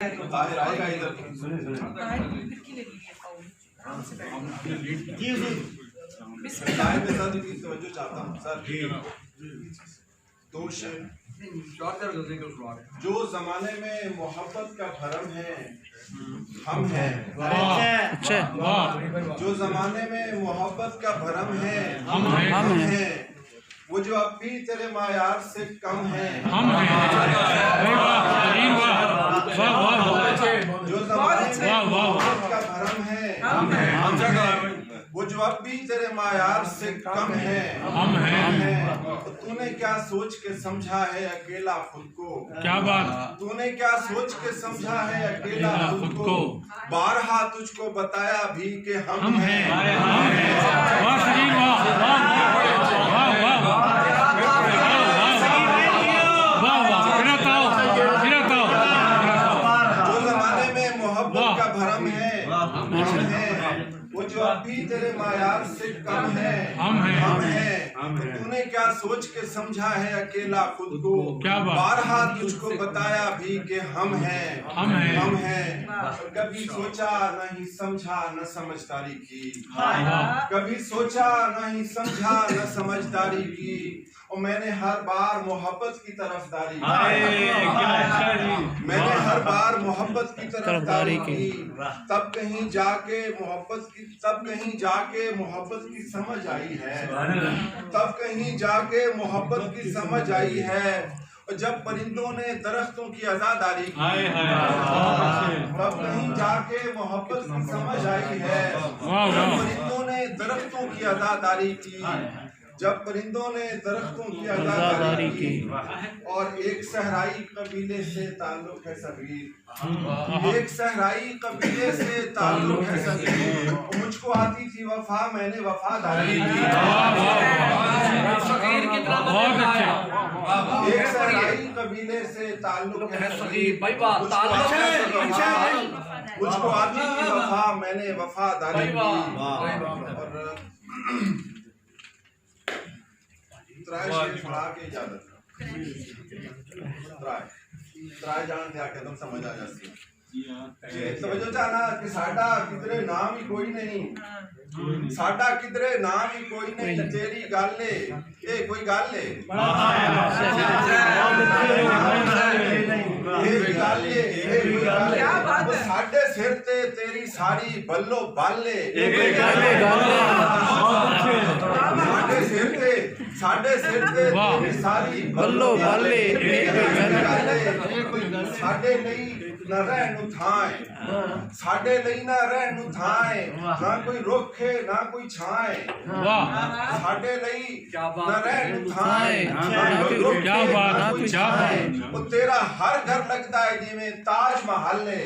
ताहिर आएगा इधर। तवज्जो चाहता हूँ सर। दो शेर। जो जमाने में मोहब्बत का भरम है हम हैं। जो जमाने में मोहब्बत का भरम है हम हैं। वो जो अब भी तेरे मायार से कम है हम जो जमाने में मोहब्बत का भरम है हम हैं। वो जो अब भी तेरे मायार से कम है हम हैं। तो तूने क्या सोच के समझा है अकेला खुद को? क्या बात। तूने क्या सोच के समझा है अकेला खुद को? बारहा तुझको बताया भी कि हम हैं। जो जमाने में मोहब्बत का भरम है हम हैं। वो जो अब भी तेरे मायार से कम है हम हैं। तो तूने क्या सोच के समझा है अकेला खुद को? क्या बात। बारहा तुझको बताया भी कि हम हैं। कभी सोचा नहीं समझा न समझदारी की। कभी सोचा नहीं समझा न समझदारी की। और मैंने हर बार मोहब्बत की तरफदारी मैंने हर बार मोहब्बत की तरफदारी की। तब कहीं जाके मोहब्बत की समझ आई है। तब कहीं जाके मोहब्बत की समझ आई है। और जब परिंदों ने दरख्तों की आजादारी की तब कहीं जाके मोहब्बत की समझ आई है। जब परिंदों ने दरख्तों की आजादारी की जब परिंदों ने दरख्तों की आजादारी की। और एक सहराई कबीले से ताल्लुक है सबीर। एक सहराई कबीले से ताल्लुक है सबीर। मुझको आती थी वफा मैंने वफादारी की। एक सहराई कबीले से ताल्लुक है सबीर। मुझको आती थी वफा मैंने वफादारी की। और त्राय शेर पढ़ा के इजाजत त्राय जान दिया के तुम समझ आ जाती है। तवज्जो चाहना कि साडा किधरे नाम ही कोई नहीं। साडा किधरे नाम ही कोई नहीं। तेरी गाले ए कोई गाले साडे सिर ते तेरी सारी बल्लो बाले। साडे सिर ते तेरी सारी बल्लो बाले। साडे ਲਈ ਨਾ ਰਹਿਣ ਨੂੰ ਥਾਂ ਸਾਡੇ ਲਈ ਨਾ ਰਹਿਣ ਨੂੰ ਥਾਂ ਨਾ ਕੋਈ ਰੁੱਖ ਨਾ ਕੋਈ ਛਾਂ ਵਾਹ। ਸਾਡੇ ਲਈ ਨਾ ਰਹਿਣ ਨੂੰ ਥਾਂ ਨਾ ਕੋਈ ਰੁੱਖ ਨਾ ਕੋਈ ਛਾਂ। ਉਹ ਤੇਰਾ ਹਰ ਘਰ ਲੱਗਦਾ ਹੈ ਜਿਵੇਂ ਤਾਜ ਮਹੱਲ ਹੈ। ਇਹ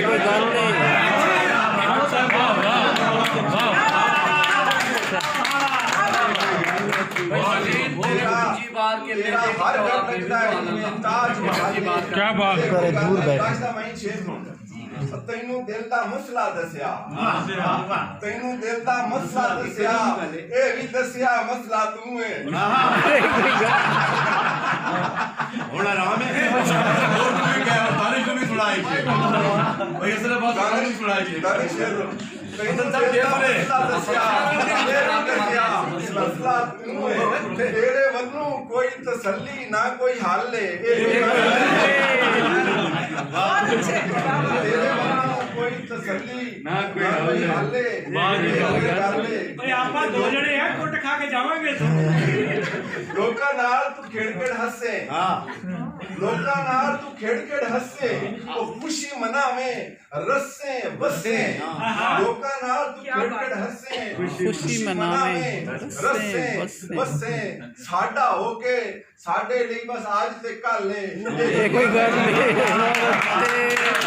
ਕੋਈ ਗੱਲ ਨਹੀਂ। क्या बात करे दूर ਤੈਨੂੰ ਦਿਲ ਦਾ ਮਸਲਾ ਦੱਸਿਆ ਤੈਨੂੰ ਦਿਲ ਦਾ ਮਸਲਾ ਦੱਸਿਆ ਇਹ ਵੀ ਦੱਸਿਆ ਮਸਲਾ ਤੂੰ ਹੈ। ਹੁਣ ਆਰਾਮ ਹੈ ਹੋਰ ਕੋਈ ਕਹਿ ਤਾਰੀਖ ਵੀ ਸੁਣਾਈ ਸੀ ਭਾਈ ਇਸਨੇ ਬਾਤ ਗਾਣੇ ਵੀ ਸੁਣਾਈ ਸੀ ਤਾਰੀਖ ਤੈਨੂੰ ਤਾਂ ਮਸਲਾ ਦੱਸਿਆ ਮਸਲਾ ਤੂੰ ਹੈ। ਤੇਰੇ ਵੱਲੋਂ ਕੋਈ ਤਸੱਲੀ ਨਾ ਕੋਈ ਹੱਲ ਹੈ। कोई तसल्ली ना कोई हाले ਆਪਾਂ ਦੋ ਜਣੇ ਆ ਕੁੱਟ ਖਾ ਕੇ ਜਾਵਾਂਗੇ। ਲੋਕਾਂ ਨਾਲ ਤੂੰ ਖੇਡ ਹੱਸੇ ਲੋਕਾਂ ਨਾਲ ਤੂੰ ਖੇਡ ਹੱਸੇ ਉਹ ਖੁਸ਼ੀ ਮਨਾਵੇਂ ਰਸੇ ਬਸੇ। ਲੋਕਾਂ ਨਾਲ ਤੂੰ ਖੇਡ ਹੱਸੇ ਖੁਸ਼ੀ ਮਨਾਵੇਂ ਰਸੇ ਬਸੇ। ਸਾਡਾ ਹੋ ਕੇ ਸਾਡੇ ਲਈ ਬਸ ਅੱਜ ਤੇ ਕੱਲ ਇਹ ਕੋਈ ਗੱਲ ਨਹੀਂ।